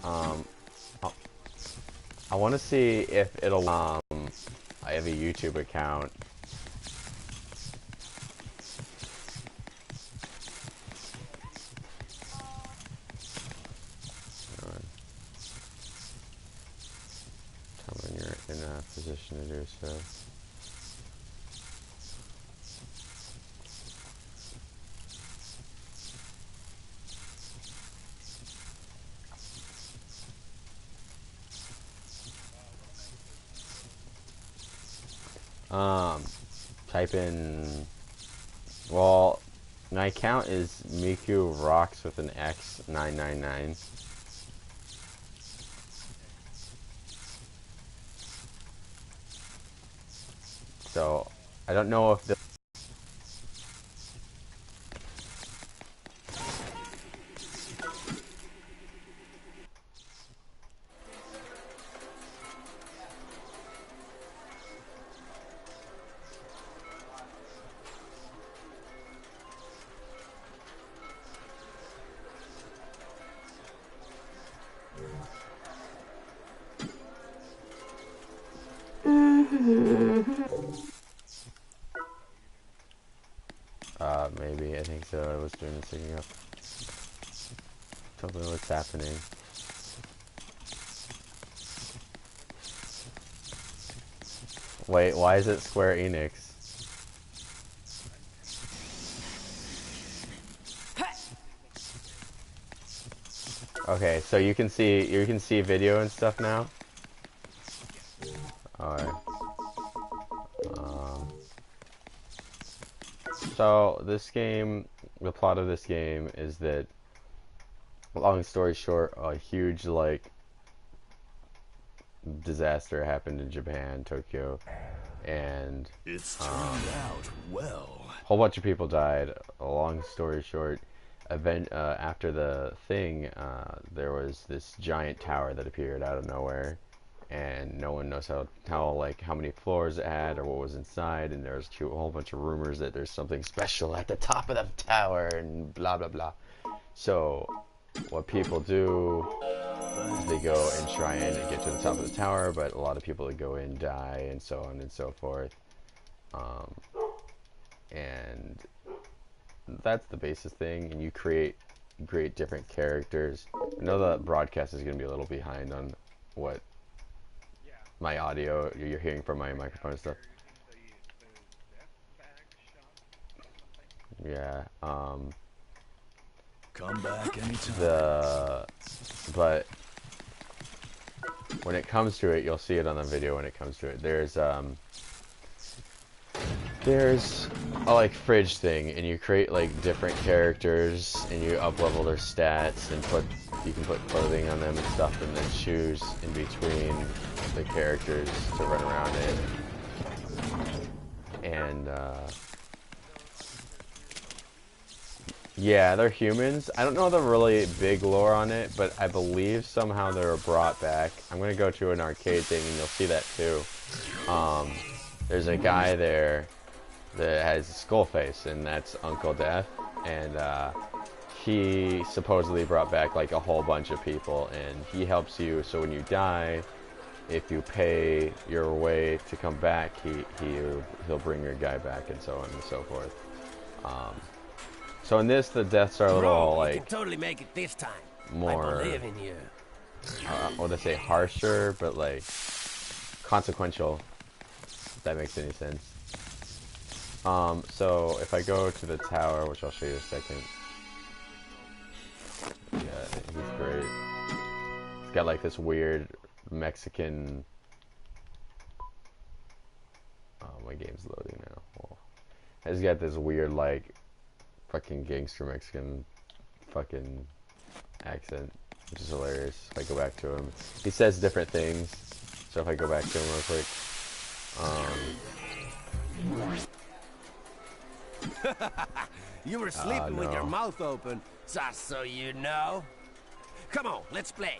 Um, I want to see if it'll. I have a YouTube account. Tell me when you're in a position to do so. Type in. Well, my account is Miku Rocks with an X 999. So I don't know if the. Maybe, I think so. I was doing the syncing up. Don't know what's happening. Wait, why is it Square Enix? Okay, so you can see video and stuff now? Alright. So this game, the plot of this game is that, long story short, a huge like disaster happened in Japan, Tokyo, and it's turned out well. A whole bunch of people died. A long story short, after the thing, there was this giant tower that appeared out of nowhere, and no one knows how many floors it had or what was inside, and there's a whole bunch of rumors that there's something special at the top of the tower and blah blah blah. So what people do is they go and try and get to the top of the tower, but a lot of people that go in die and so on and so forth. And that's the basis thing, and you create different characters. I know the broadcast is going to be a little behind on what my audio you're hearing from my microphone and stuff. Yeah. Come back anytime. But when it comes to it, you'll see it on the video. When it comes to it, there's a like fridge thing, and you create like different characters, and you up level their stats, and you can put clothing on them and stuff, and then choose in between the characters to run around in. And yeah, they're humans. I don't know the really big lore on it, but I believe somehow they were brought back. I'm gonna go to an arcade thing, and you'll see that too. There's a guy there that has a skull face, and that's Uncle Death, and he supposedly brought back like a whole bunch of people, and he helps you. So when you die, if you pay your way to come back, he'll bring your guy back, and so on and so forth. So in this, the deaths are a little like you can totally make it this time. more. I believe in you. What they say, harsher, but like consequential. If that makes any sense. So if I go to the tower, which I'll show you in a second. Yeah, he's great. He's got like this weird Mexican. Oh, my game's loading now. Well, he's got this weird like fucking gangster Mexican fucking accent, which is hilarious. If I go back to him, he says different things. So if I go back to him real quick. You were sleeping with your mouth open, just so you know. Come on, let's play.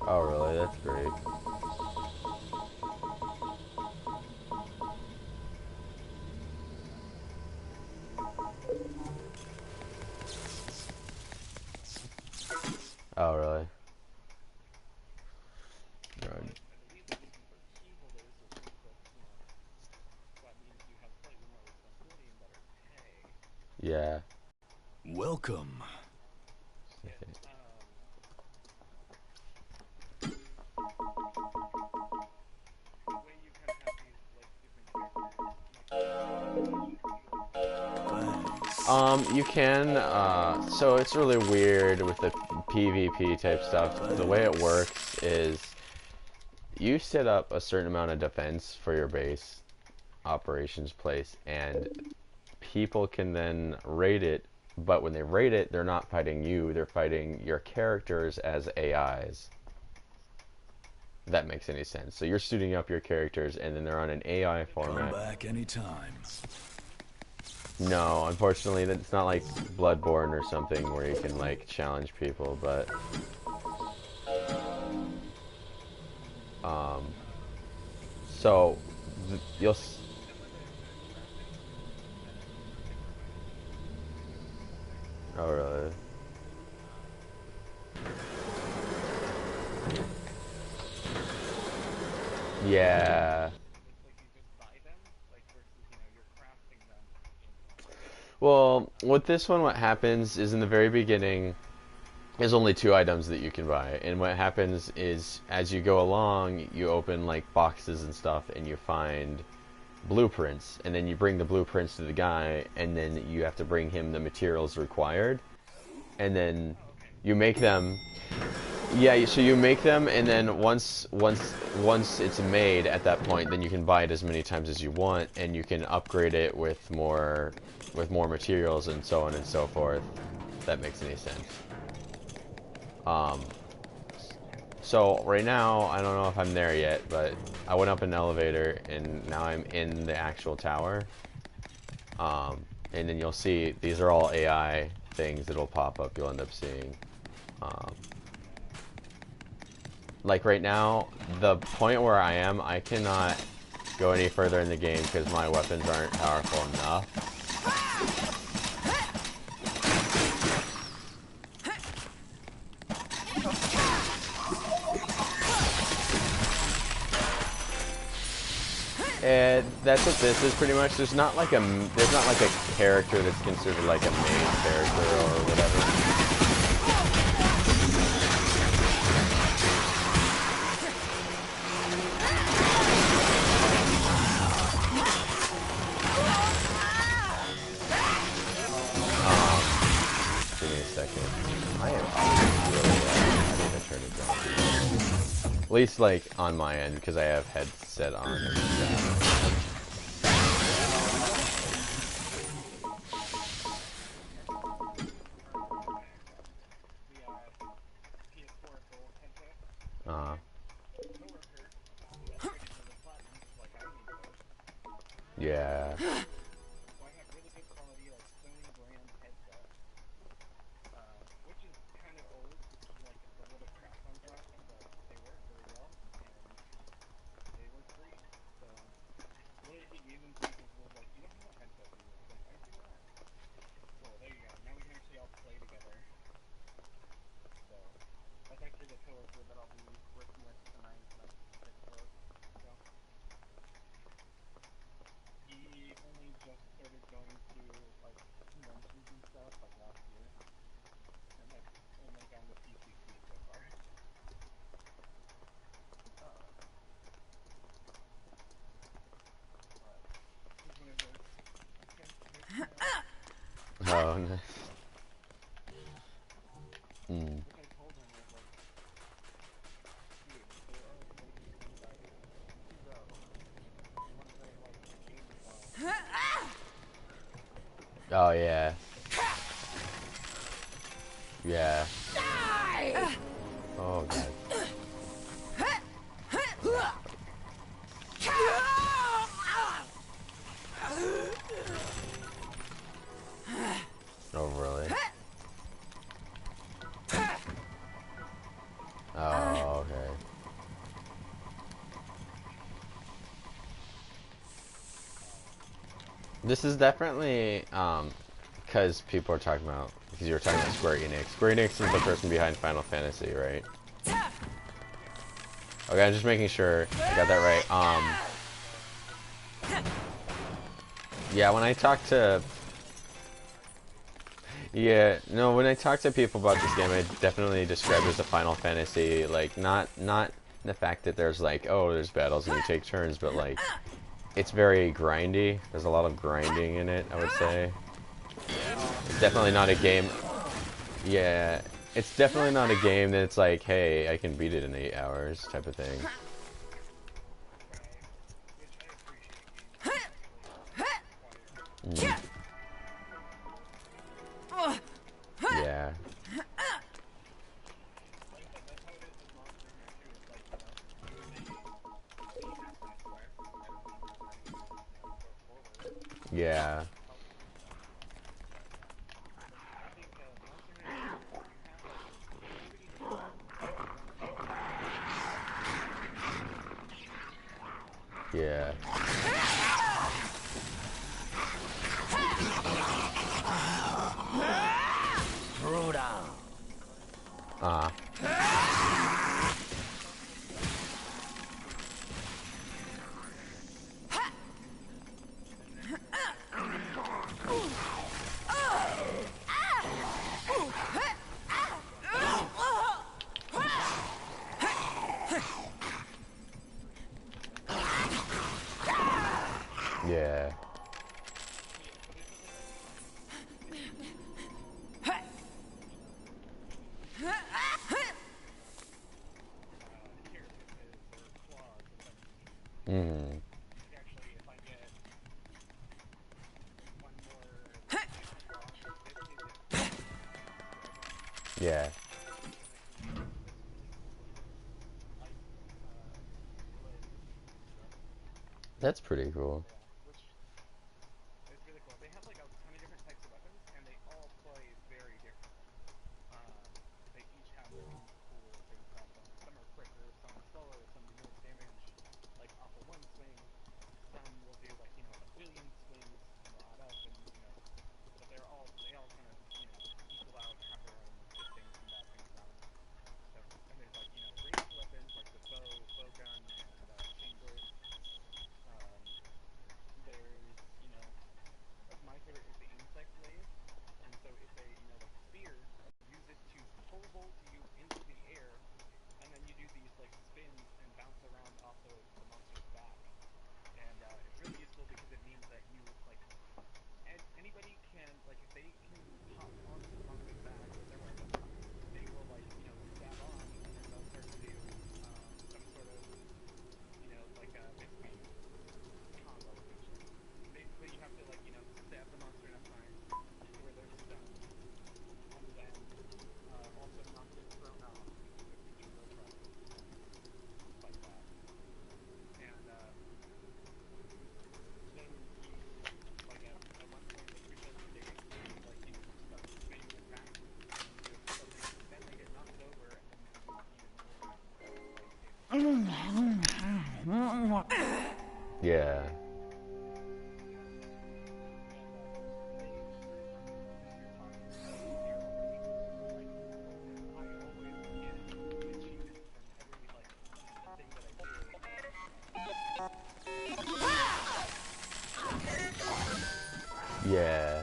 Oh really? That's great. Welcome. You can, so it's really weird with the PvP type stuff. The way it works is you set up a certain amount of defense for your base operations place, and people can then raid it, but when they raid it, they're not fighting you, they're fighting your characters as AIs. If that makes any sense. So you're suiting up your characters, and then they're on an AI format. Come back anytime. No, unfortunately, it's not like Bloodborne or something where you can, like, challenge people, but... So, you'll... Oh, really? Yeah. Well, with this one, what happens is in the very beginning, there's only 2 items that you can buy. And what happens is, as you go along, you open, like, boxes and stuff, and you find blueprints. And then you bring the blueprints to the guy, and then you have to bring him the materials required. And then you make them... Yeah, so you make them, and then once it's made at that point, then you can buy it as many times as you want, and you can upgrade it with more materials and so on and so forth. If that makes any sense. So right now, I don't know if I'm there yet, but I went up an elevator, and now I'm in the actual tower. And then you'll see these are all AI things that'll pop up. You'll end up seeing. Like right now, the point where I am, I cannot go any further in the game because my weapons aren't powerful enough. And that's what this is pretty much. There's not like a character that's considered like a main character or whatever. Give me a second. I am really I need to turn it down. At least like on my end because I have headset on and stuff. Yeah. Oh, nice. Oh, yeah. Yeah. Oh, God. Oh, really? Oh, okay. This is definitely, because people are talking about, because you were talking about Square Enix. Square Enix is the person behind Final Fantasy, right? Okay, I'm just making sure I got that right. Yeah, when I talk to... Yeah, no, when I talk to people about this game, I definitely describe it as a Final Fantasy, like, not the fact that there's, like, oh, there's battles and you take turns, but, like, it's very grindy. There's a lot of grinding in it, I would say. It's definitely not a game... Yeah, it's definitely not a game that's like, hey, I can beat it in 8 hours type of thing. Mm. Yeah. Yeah. Yeah. Brutal. Uh-huh. Yeah. Mm. Yeah. That's pretty cool. Yeah. Yeah.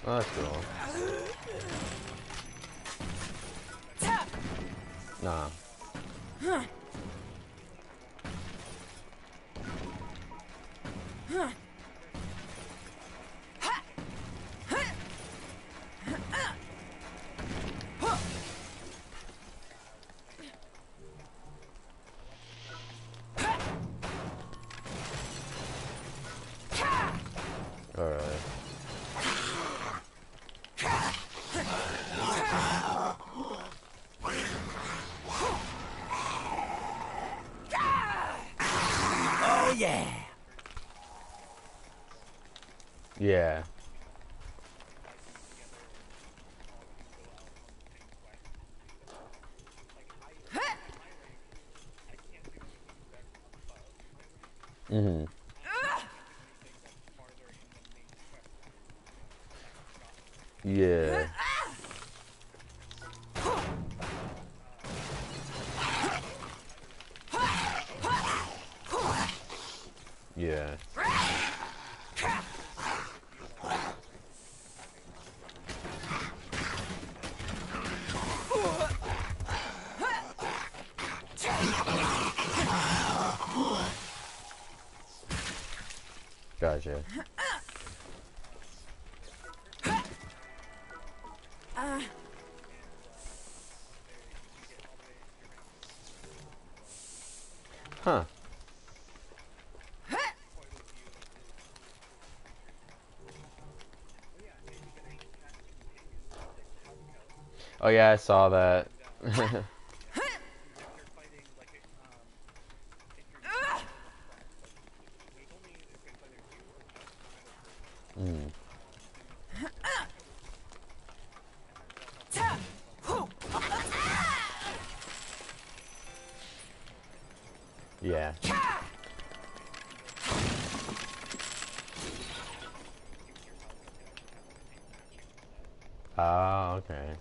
Oh, that's cool. Nah. Alright. Oh yeah. Yeah. Mm-hmm. Yeah. Yeah. Gotcha. Huh. Oh yeah, I saw that. Mm. Yeah. Oh, okay.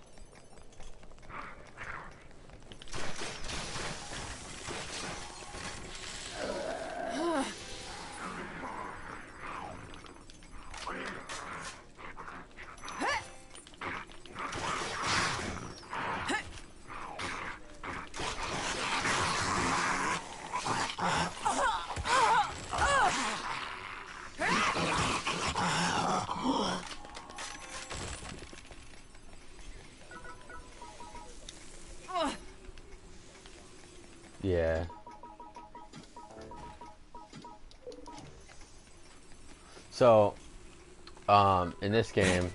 Yeah. So, in this game,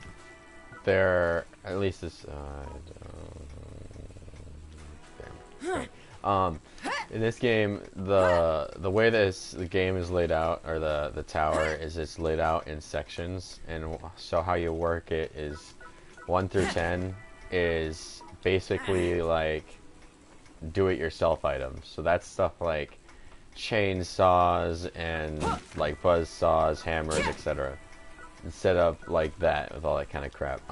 there, at least this, okay. In this game, the way this the game is laid out, or the tower is, it's laid out in sections, and so how you work it is 1 through 10 is basically like do-it-yourself items. So that's stuff like chainsaws and like buzz saws, hammers, etc. And set up like that with all that kind of crap.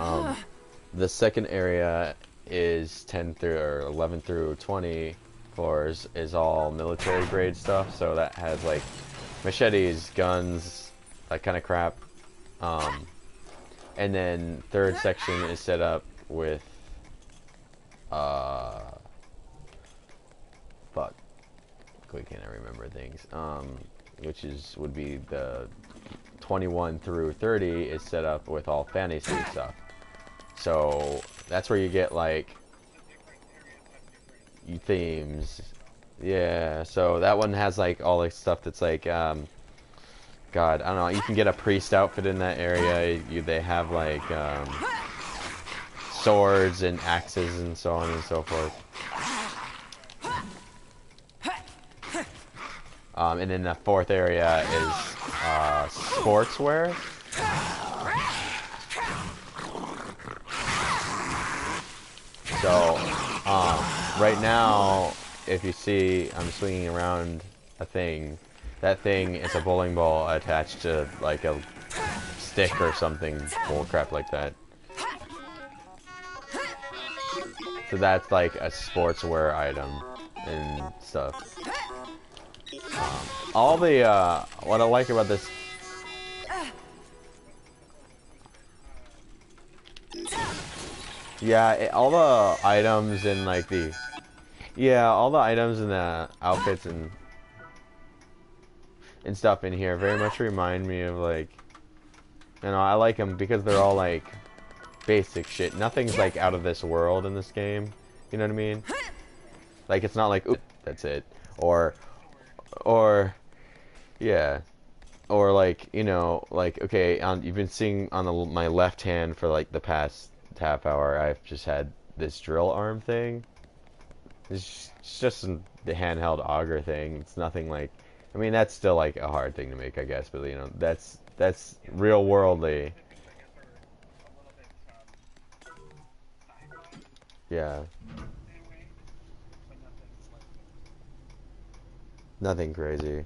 The second area is 10 through or 11 through 20 floors is all military grade stuff. So that has like machetes, guns, that kind of crap. And then third section is set up with fuck, can't I remember things? Which is would be the 21 through 30 is set up with all fantasy stuff. So that's where you get like themes. Yeah, so that one has like all the stuff that's like God, I don't know, you can get a priest outfit in that area. They have like swords and axes and so on and so forth. And then the fourth area is sportswear. So, right now, if you see, I'm swinging around a thing. That thing is a bowling ball attached to like a stick or something, bull crap like that. So that's like a sportswear item and stuff. All the what I like about this. Yeah, all the items in like the. Yeah, all the items in the outfits and stuff in here very much remind me of like, you know, I like them because they're all like basic shit. Nothing's like out of this world in this game. You know what I mean? Like it's not like, oop, that's it, or yeah, or like, you know, like, okay, you've been seeing on my left hand for like the past half hour. I've just had this drill arm thing. It's just the handheld auger thing. It's nothing like, I mean, that's still like a hard thing to make, I guess, but you know, that's real worldly. Yeah, nothing crazy.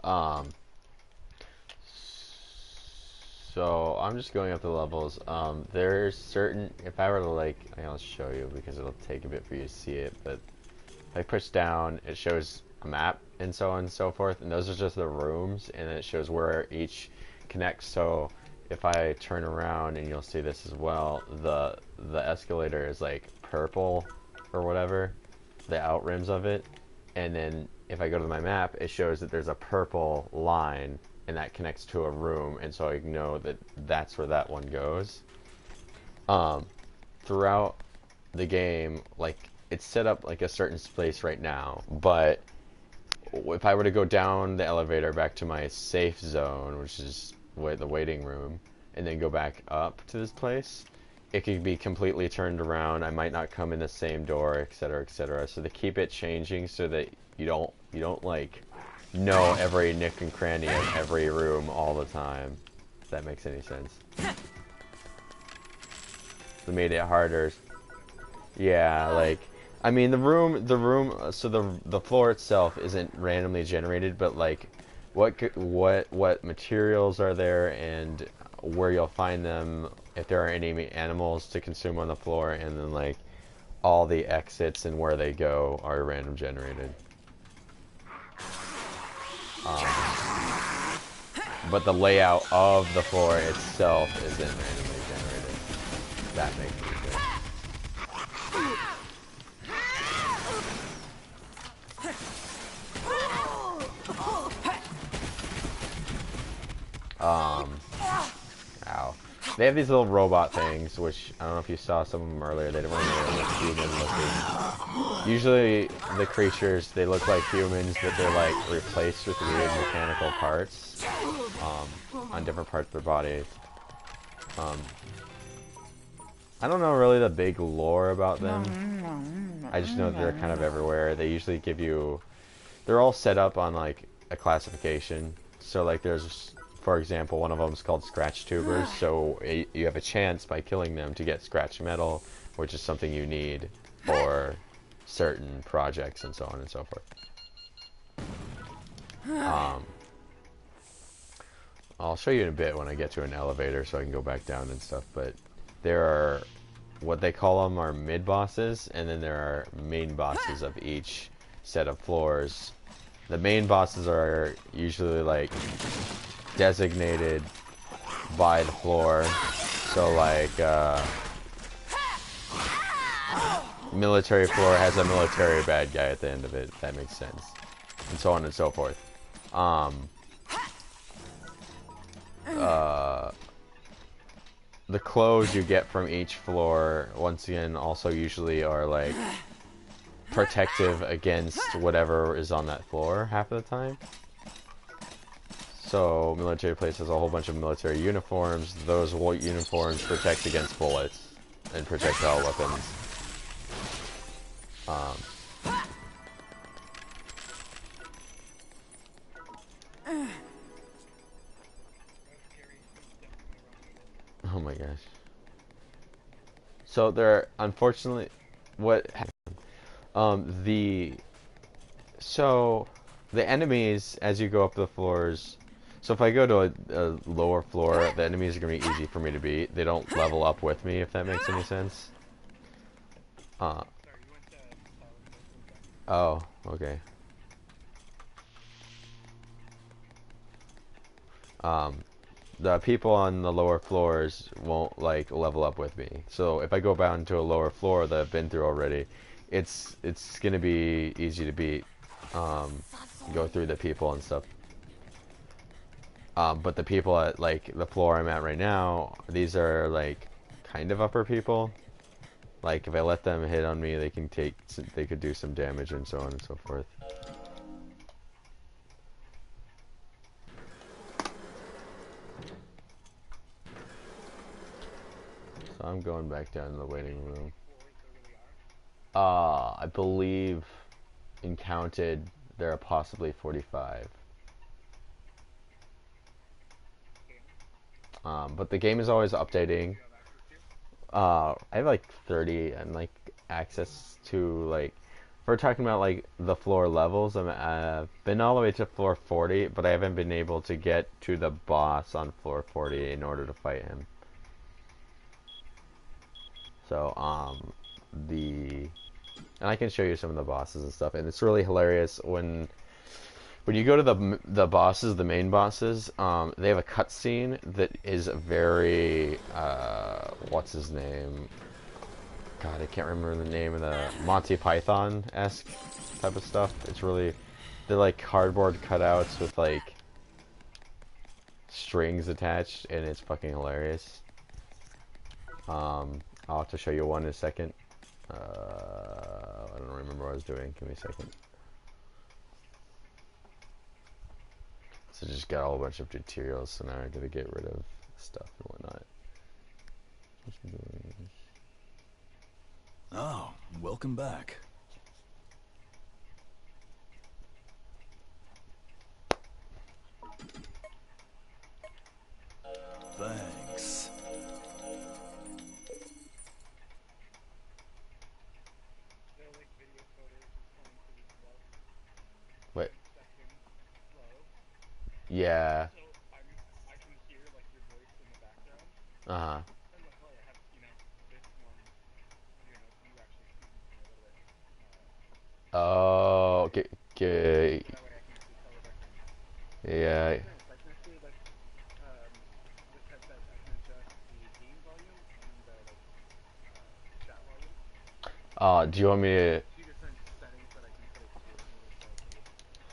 Um, so I'm just going up the levels. There's certain, if I were to like, I'll show you because it'll take a bit for you to see it, but if I push down, it shows a map and so on and so forth, and those are just the rooms, and it shows where each connects. So if I turn around, and you'll see this as well, the escalator is like purple or whatever, the out rims of it, and then if I go to my map, it shows that there's a purple line, and that connects to a room, and so I know that that's where that one goes. Throughout the game, like, it's set up like a certain place right now, but if I were to go down the elevator back to my safe zone, which is the waiting room, and then go back up to this place, it could be completely turned around. I might not come in the same door, etc., etc. So they keep it changing so that you don't like know every nick and cranny of every room all the time. If that makes any sense. They made it harder. Yeah, like, I mean, the room, so the floor itself isn't randomly generated, but like, what materials are there, and where you'll find them, if there are any animals to consume on the floor, and then like, all the exits and where they go are random generated. But the layout of the floor itself isn't randomly generated. That makes sense. Ow. They have these little robot things, which I don't know if you saw some of them earlier. They don't really look human looking. Usually, the creatures, they look like humans, but they're like replaced with weird mechanical parts on different parts of their body. I don't know really the big lore about them. I just know that they're kind of everywhere. They usually give you, they're all set up on like a classification. So like there's, for example, one of them is called scratch tubers. So you have a chance by killing them to get scratch metal, which is something you need for certain projects and so on and so forth. I'll show you in a bit when I get to an elevator so I can go back down and stuff, but there are, what they call them are mid-bosses, and then there are main bosses of each set of floors. The main bosses are usually like designated by the floor, so like military floor has a military bad guy at the end of it, if that makes sense, and so on and so forth. The clothes you get from each floor, once again, also usually are like protective against whatever is on that floor half of the time. So military place has a whole bunch of military uniforms. Those white uniforms protect against bullets and projectile weapons. Oh my gosh. So there, unfortunately, what so the enemies as you go up the floors. So if I go to a lower floor, the enemies are gonna be easy for me to beat. They don't level up with me, if that makes any sense. Oh, okay. The people on the lower floors won't like level up with me. So if I go down to a lower floor that I've been through already, it's gonna be easy to beat. Go through the people and stuff. But the people at like the floor I'm at right now, these are like kind of upper people. Like if I let them hit on me, they could do some damage and so on and so forth. So I'm going back down to the waiting room. I believe in counted there are possibly 45. But the game is always updating. I have like 30 and like access to like, we're talking about like the floor levels, I've been all the way to floor 40, but I haven't been able to get to the boss on floor 40 in order to fight him. So, and I can show you some of the bosses and stuff, and it's really hilarious when you go to the bosses, the main bosses. They have a cutscene that is very what's his name? God, I can't remember the name of the Monty Python-esque type of stuff. It's really, they're like cardboard cutouts with like strings attached, and it's fucking hilarious. I'll have to show you one in a second. I don't remember what I was doing. Give me a second. So just got a whole bunch of materials, so now I gotta get rid of stuff and whatnot. Oh, welcome back. Thanks. Wait. Yeah. Uh-huh. Oh, okay. Yeah. Do you want me to...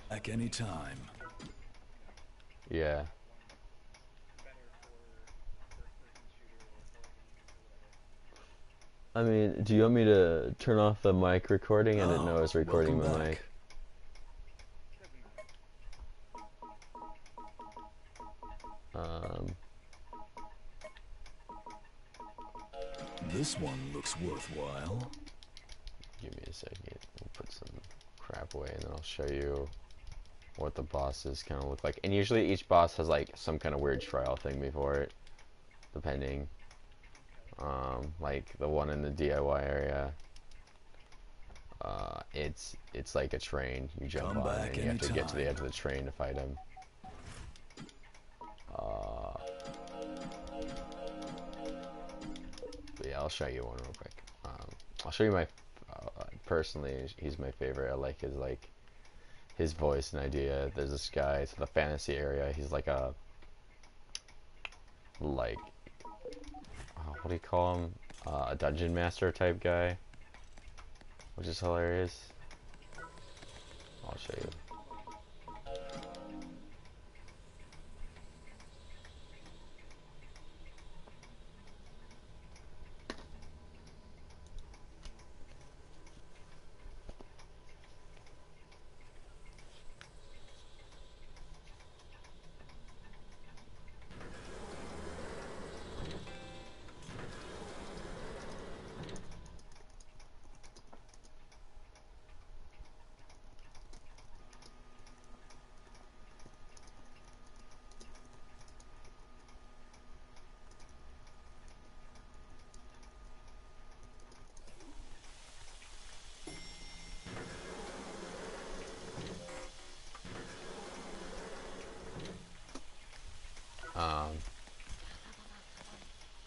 Back anytime. Yeah. I mean, do you want me to turn off the mic recording? I didn't know I was recording the mic. This one looks worthwhile. Give me a second. We'll put some crap away, and then I'll show you what the bosses kind of look like. And usually each boss has like some kind of weird trial thing before it, depending. Like the one in the DIY area. It's like a train. You jump on it, and you have to get to the edge of the train to fight him. But yeah, I'll show you one real quick. I'll show you my personally, he's my favorite. I like his voice and idea. There's this guy, it's the fantasy area. He's like a what do you call him? A dungeon master type guy, which is hilarious. I'll show you.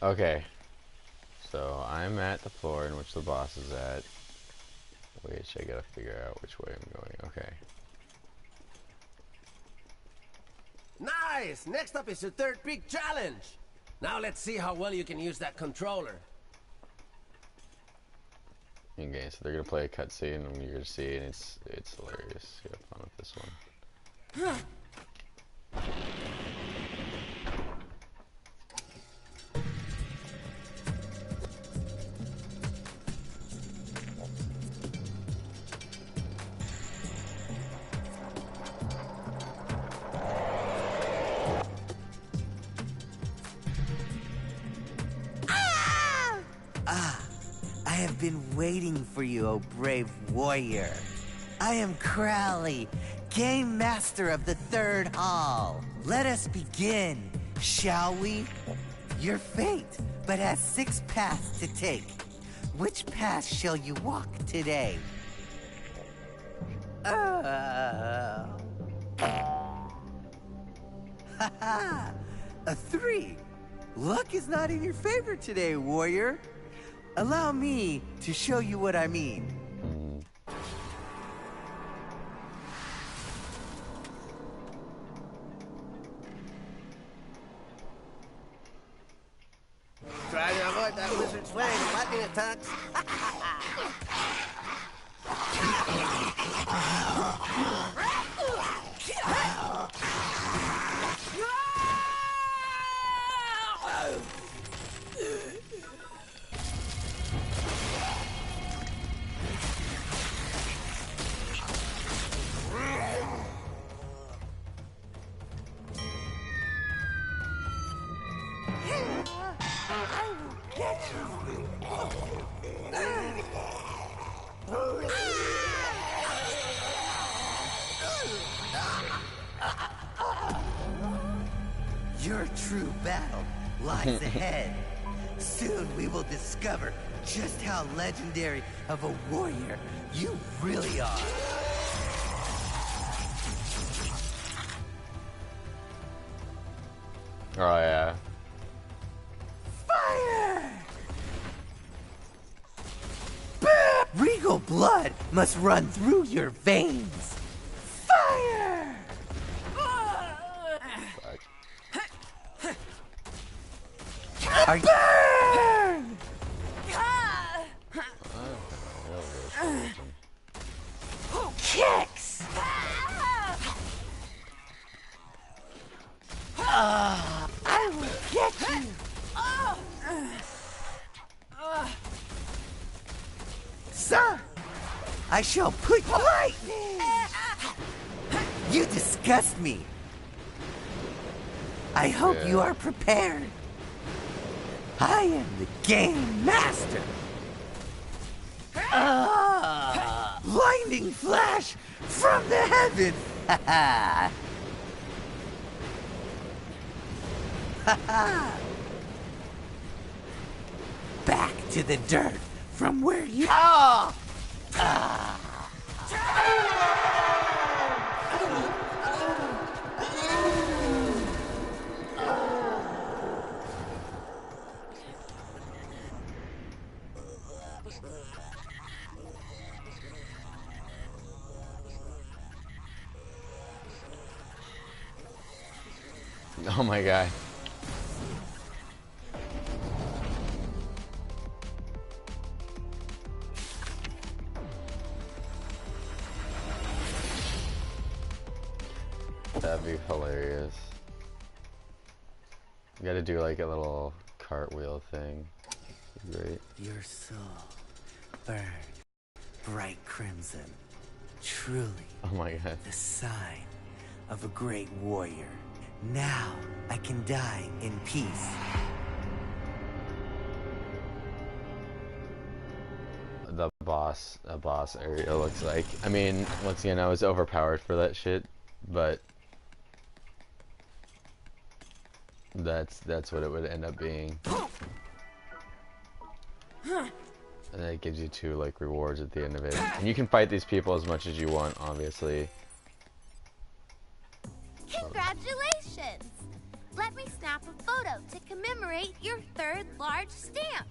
Okay, so I'm at the floor in which the boss is at, which I gotta figure out which way I'm going. Okay. Nice! Next up is your third big challenge. Now let's see how well you can use that controller. Okay, so they're gonna play a cutscene and you're gonna see, and it's hilarious. You have fun with this one. I have been waiting for you, O brave warrior. I am Crowley, Game Master of the Third Hall. Let us begin, shall we? Your fate but has 6 paths to take. Which path shall you walk today? Haha! A 3! Luck is not in your favor today, warrior. Allow me to show you what I mean. Try to avoid that wizard's flame and lightning attacks. Your true battle lies ahead. Soon we will discover just how legendary of a warrior you really are. Oh yeah. Fire! Regal blood must run through your veins. Fire! Are you burn? Kicks! I will get you! Sir, I shall put lightning! You disgust me. I hope you are prepared. I am the game master. Lightning flash from the heavens. Back to the dirt from where you. Oh my god. That'd be hilarious. You gotta do like a little cartwheel thing. Great. Your soul burned bright crimson. Truly Oh my god. the sign of a great warrior. Now I can die in peace. The boss area looks like. I mean, once again, I was overpowered for that shit, but that's what it would end up being. And that gives you 2 like rewards at the end of it. And you can fight these people as much as you want, obviously. Congratulations! Let me snap a photo to commemorate your 3rd large stamp.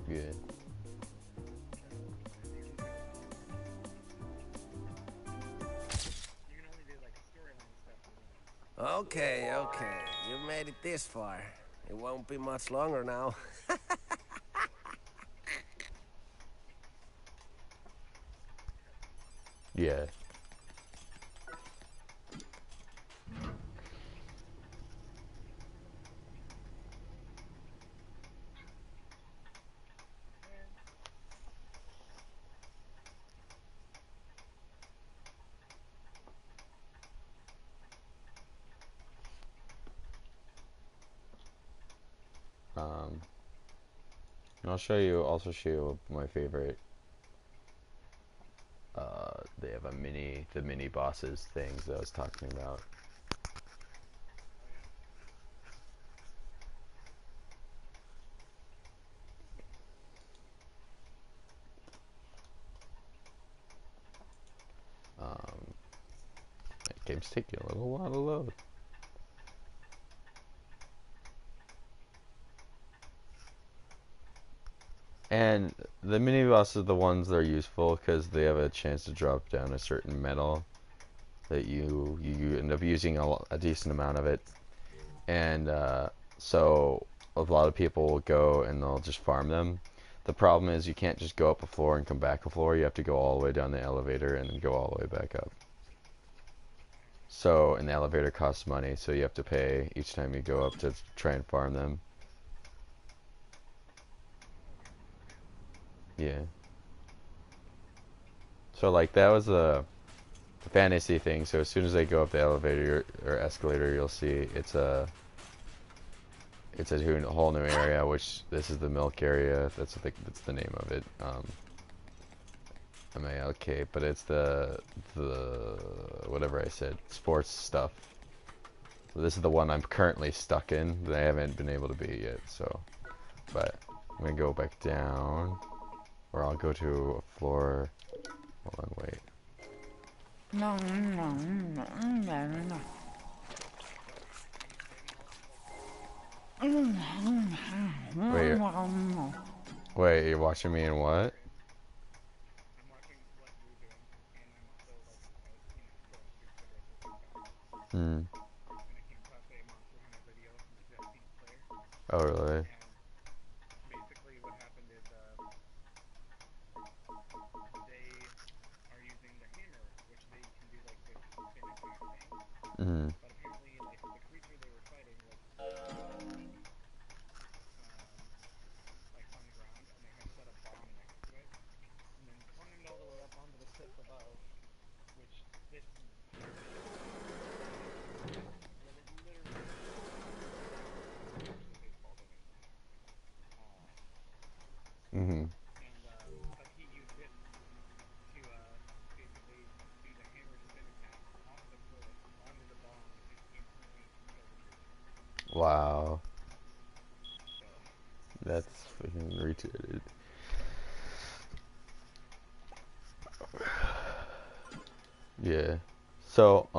Good. Okay, okay. You made it this far. It won't be much longer now. Yeah. And I'll also show you my favorite. They have the mini bosses things that I was talking about. Game's taking a little while to load. And the mini bosses are the ones that are useful because they have a chance to drop down a certain metal that you end up using a decent amount of it. And so a lot of people will go and they'll just farm them. The problem is you can't just go up a floor and come back a floor. You have to go all the way down the elevator and then go all the way back up. So, and the elevator costs money, so you have to pay each time you go up to try and farm them. Yeah. So like that was a fantasy thing. So as soon as they go up the elevator or escalator, you'll see it's a whole new area. Which this is the milk area. That's the name of it. MALK, but it's the whatever I said, sports stuff. So this is the one I'm currently stuck in that I haven't been able to beat yet. So, but I'm gonna go back down, or I'll go to a floor. Hold on, wait. Wait, you're watching me in what? Hmm. Oh, really? Basically, what happened is they are using the hammer, which they can do like the same exact thing. Hmm. But apparently, like the creature they were fighting was like on the ground, and they had set a bomb next to it, and then climbed all the way up onto the cliff above, which hit. Mm-hmm. But he used it to basically do the hammer spin attack off the cliff onto the bomb and instantly kill the creature. Wow. So, That's fucking retarded. Yeah. So,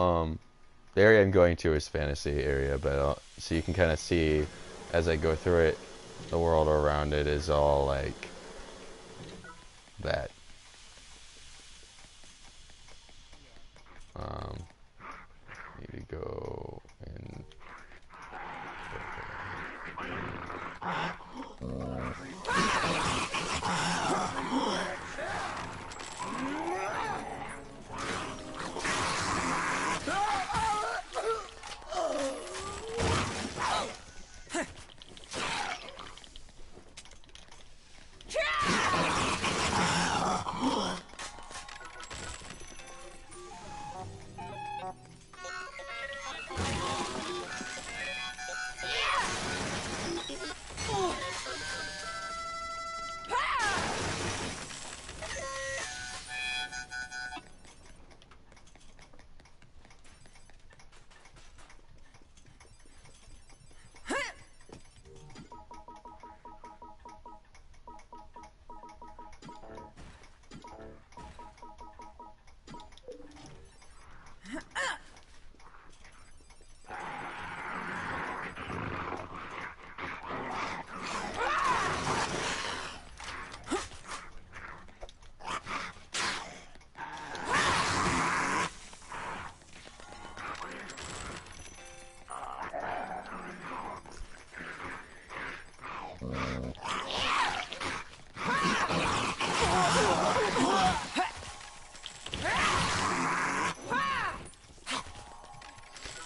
the area I'm going to is fantasy area, but so you can kind of see as I go through it, the world around it is all like that. Need to go and.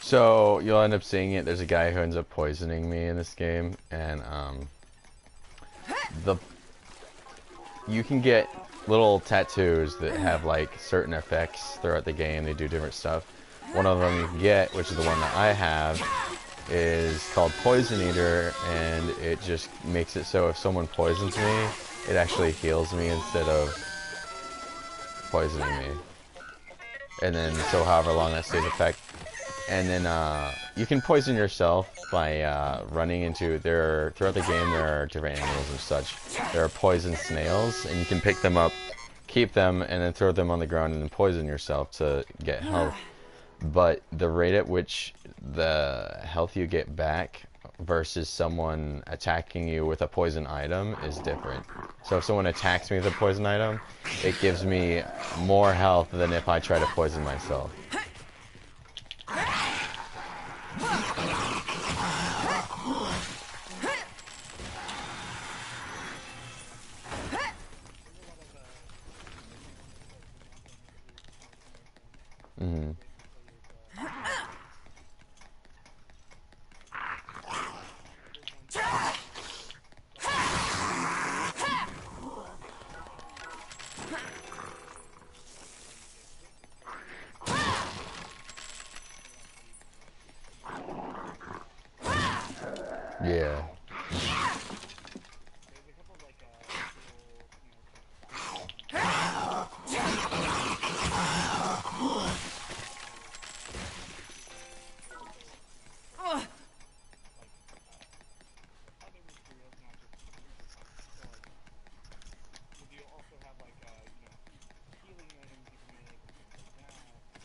So you'll end up seeing it. There's a guy who ends up poisoning me in this game, and you can get little tattoos that have like certain effects throughout the game. They do different stuff. One of them you can get, which is the one that I have, is called Poison Eater, and it just makes it so if someone poisons me, it actually heals me instead of poisoning me. And then so however long that stays effect. And then you can poison yourself by running into throughout the game there are different animals and such. There are poison snails, and you can pick them up, keep them, and then throw them on the ground and then poison yourself to get health. but the rate at which the health you get back versus someone attacking you with a poison item is different. So if someone attacks me with a poison item, it gives me more health than if I try to poison myself. Mm-hmm. Yeah.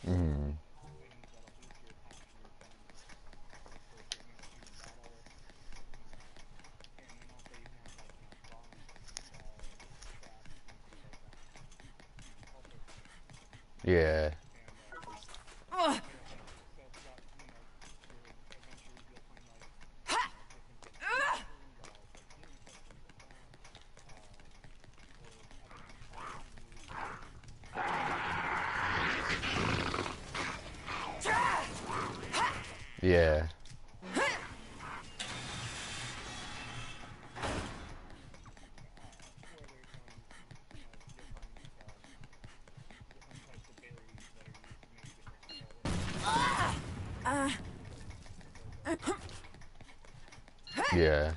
Mm-hmm. Yeah. Yeah. Yeah.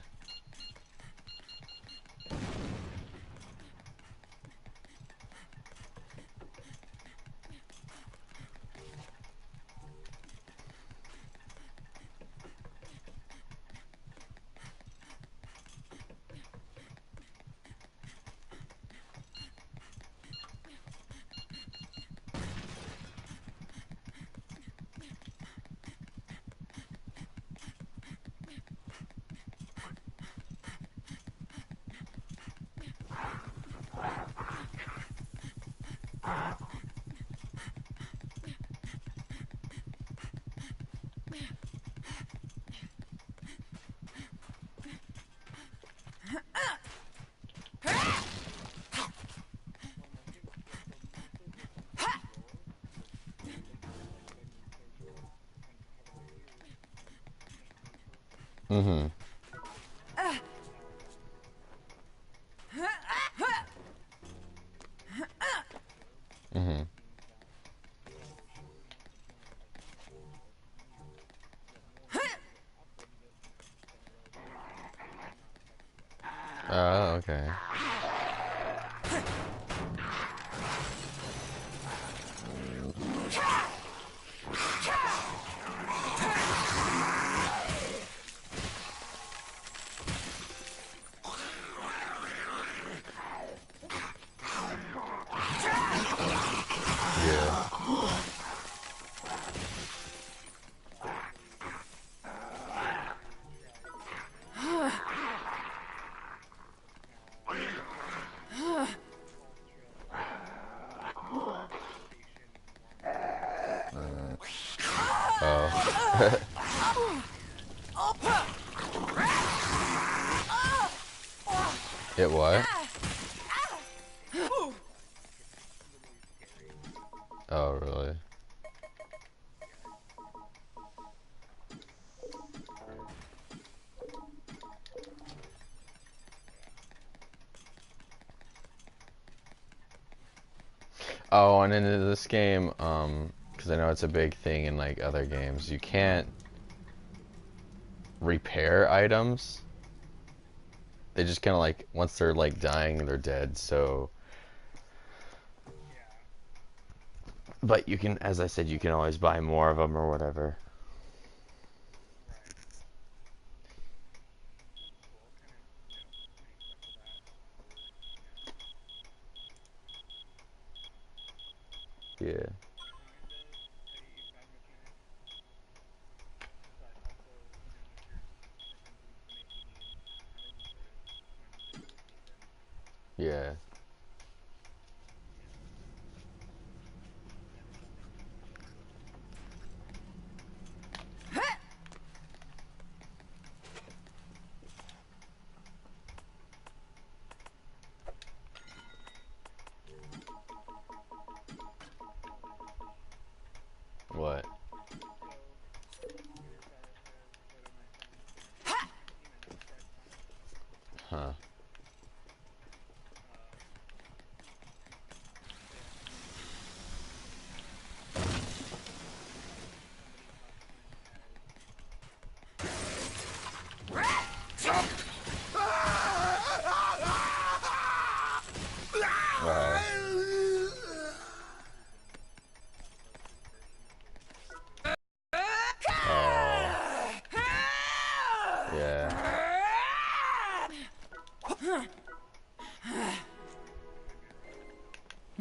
Mm-hmm. Mm-hmm. Oh, okay. Yeah. Oh. It what? Oh, really? Oh, and in this game, because I know it's a big thing in like other games, you can't repair items. They just kind of like once they're like dying, they're dead. So, but you can, as I said, you can always buy more of them or whatever. Yeah.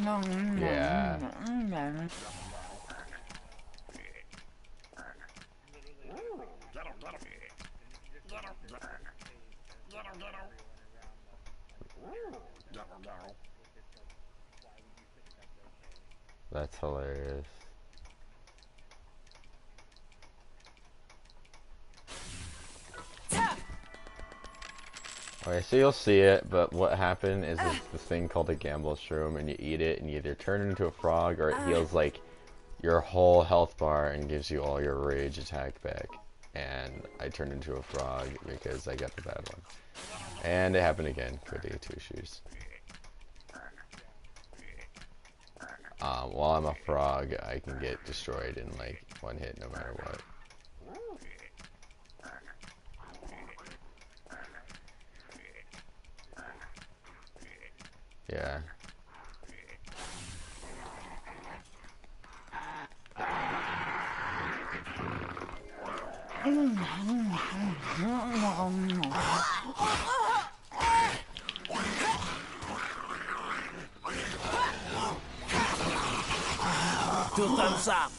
Yeah. That's hilarious. Okay, so you'll see it, but what happened is there's this thing called a gamble shroom, and you eat it, and you either turn into a frog, or it heals, like, your whole health bar and gives you all your rage attack back. And I turned into a frog because I got the bad one. And it happened again for the 2 shoes. While I'm a frog, I can get destroyed in, like, 1 hit no matter what. Yeah. Two thumbs up.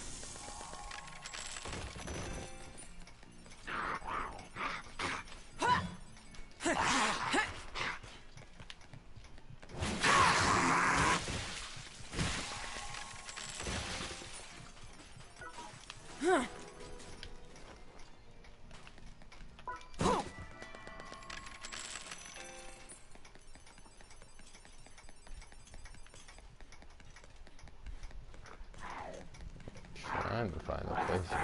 Trying to find a place to go.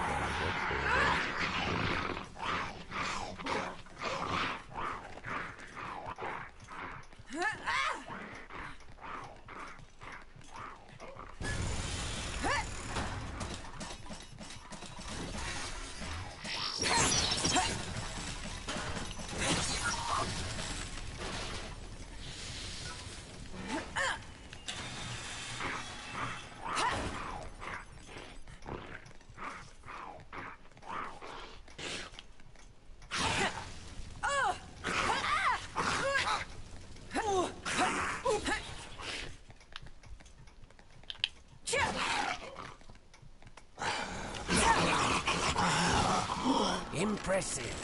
Impressive.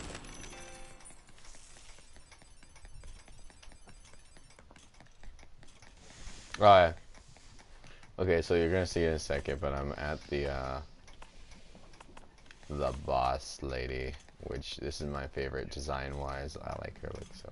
Oh, yeah. Okay, so you're gonna see it in a second, but I'm at the boss lady, which this is my favorite design-wise. I like her look, so.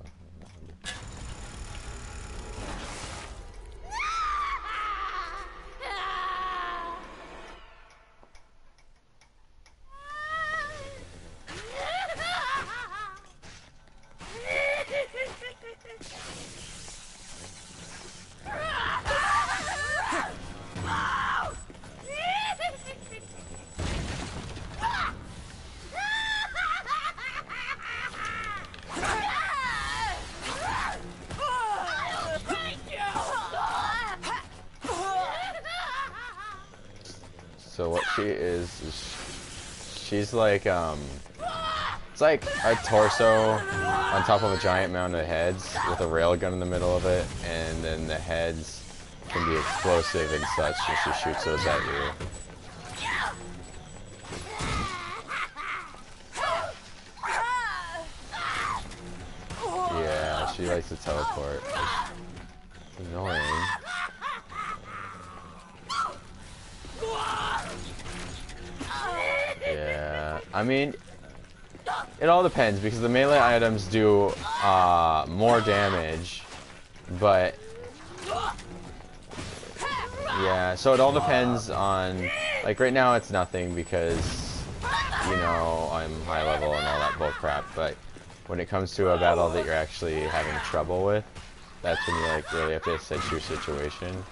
So what she is she's like, it's like a torso on top of a giant mound of heads with a railgun in the middle of it, and then the heads can be explosive and such, and she shoots those at you. Yeah, she likes to teleport. It's annoying. Yeah, I mean, it all depends, because the melee items do more damage, but yeah, so it all depends on, like, right now it's nothing because, you know, I'm high level and all that bull crap, but when it comes to a battle that you're actually having trouble with, that's when you, like, really have to assess your situation.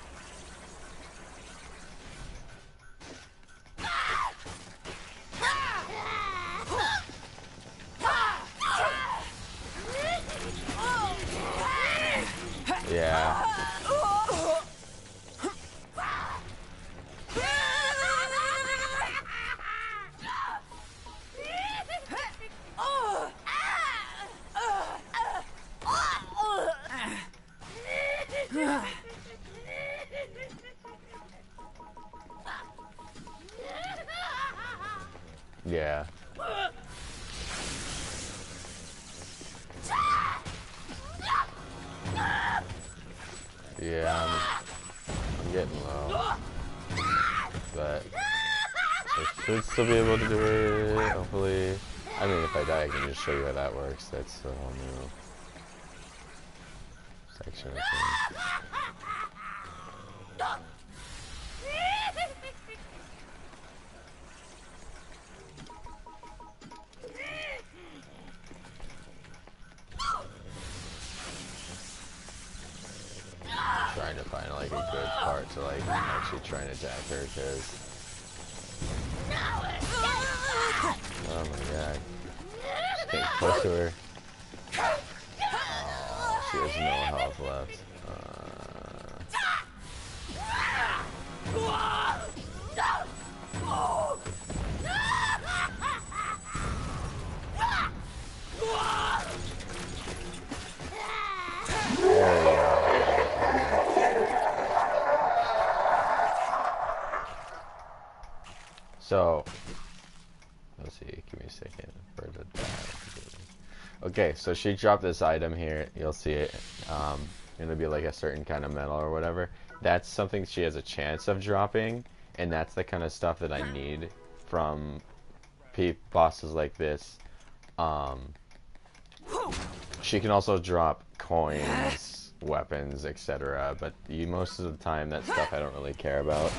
Yeah. Yeah. Yeah, I'm getting low. But I should still be able to do it, hopefully. I mean, if I die, I can just show you how that works. That's a whole new section of things. Trying to find like a good part to like actually try and attack her, because oh my god, just getting close to her. Oh, she has no health left. There we go. So, let's see, give me a second for it to die. Okay, so she dropped this item here, you'll see it, it'll be like a certain kind of metal or whatever. That's something she has a chance of dropping, and that's the kind of stuff that I need from bosses like this. She can also drop coins, weapons, etc., but most of the time that stuff I don't really care about.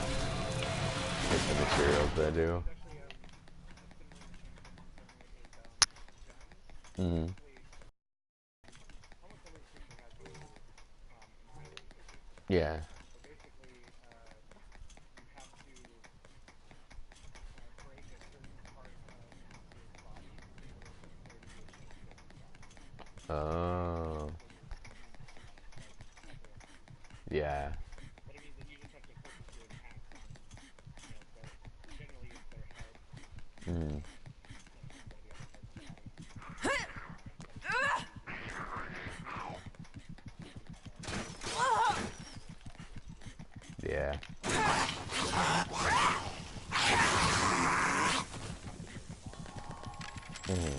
It's the materials that I do. Mm-hmm. Yeah. Oh. Yeah. Mm. Yeah. Mm.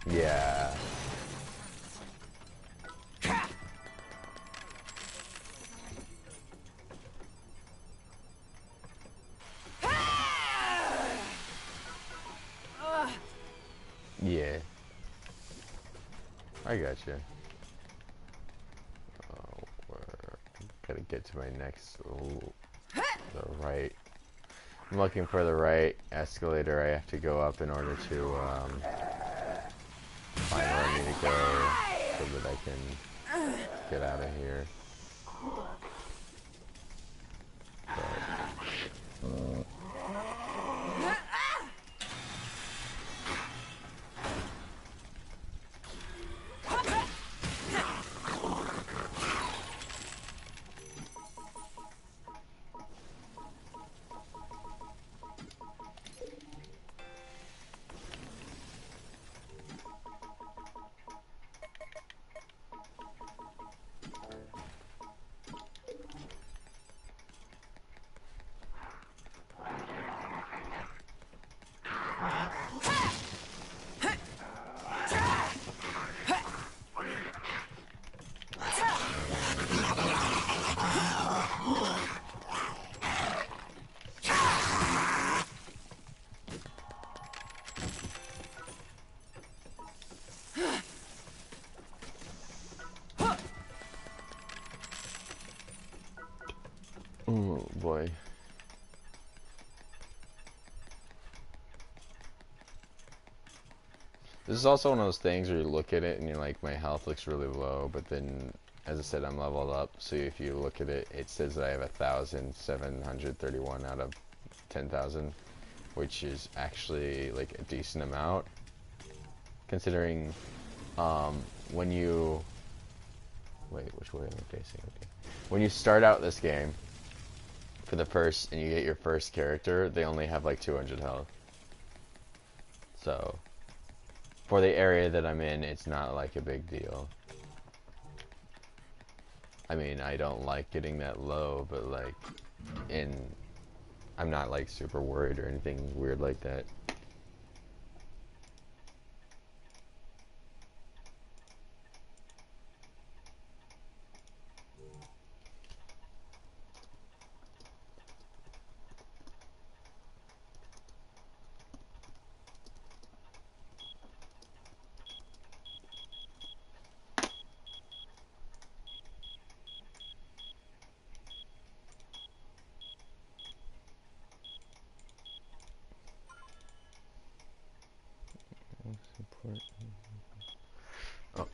Yeah. Yeah. I got you. Oh, gotta get to my next. Ooh, the right. I'm looking for the right escalator I have to go up in order to find where I need to go so that I can get out of here. Oh boy. This is also one of those things where you look at it and you're like, my health looks really low, but then, as I said, I'm leveled up, so if you look at it, it says that I have 1,731 out of 10,000, which is actually like a decent amount, considering when you... Wait, which way am I facing? Okay. When you start out this game, for the first, and you get your first character, they only have like 200 health. So, for the area that I'm in, it's not like a big deal. I mean, I don't like getting that low, but like, I'm not like super worried or anything weird like that. Oh.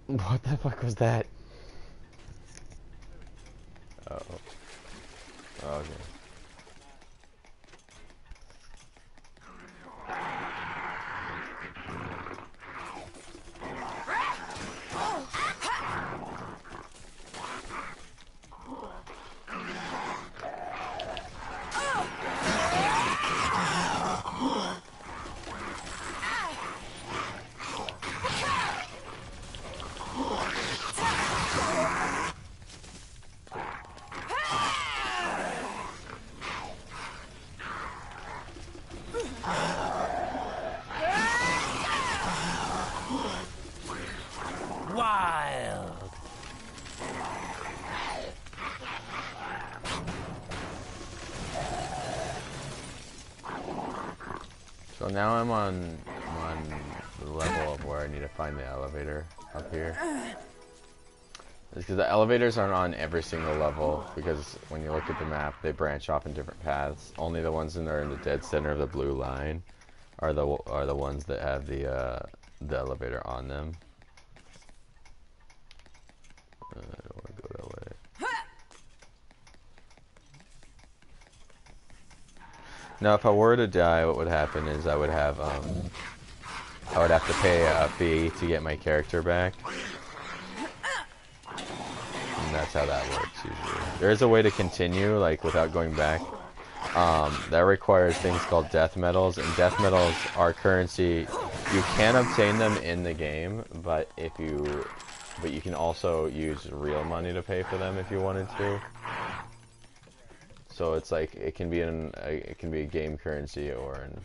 What the fuck was that? Oh. Okay. Wild. So now I'm on the level of where I need to find the elevator up here. It's because the elevators aren't on every single level, because when you look at the map, they branch off in different paths. Only the ones that are in the dead center of the blue line are the ones that have the elevator on them. I don't want to go that way. Now, if I were to die, what would happen is I would have to pay a fee to get my character back. And that's how that works usually. There is a way to continue, like, without going back. That requires things called death medals, and death medals are currency. You can obtain them in the game, but you can also use real money to pay for them if you wanted to. So it's like it can be a game currency or in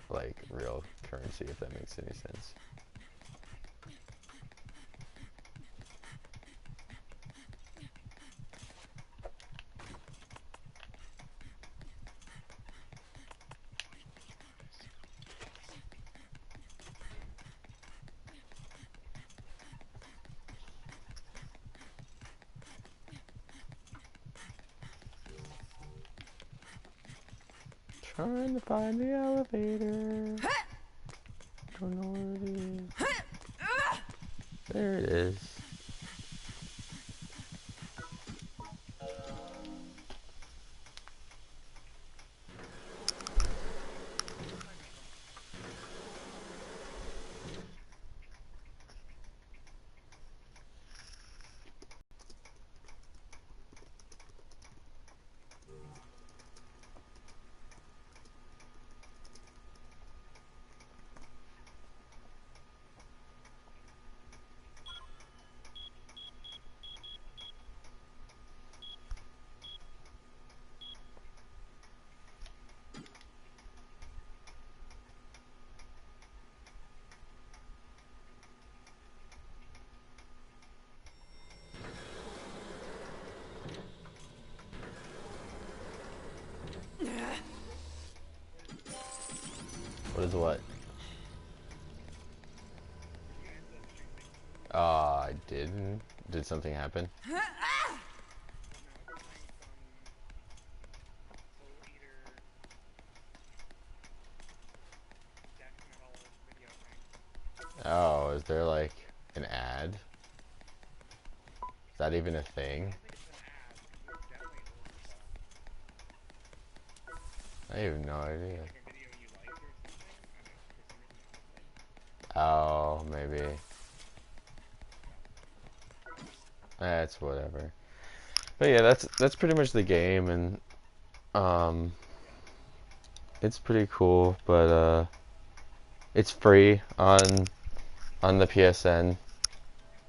like real currency, if that makes any sense. Trying to find the elevator. Don't know where it is. There it is. What is what? I didn't. Did something happen? Oh, is there like an ad? Is that even a thing? I have no idea. Oh, maybe. That's whatever. But yeah, that's pretty much the game, and it's pretty cool, but it's free on on the PSN.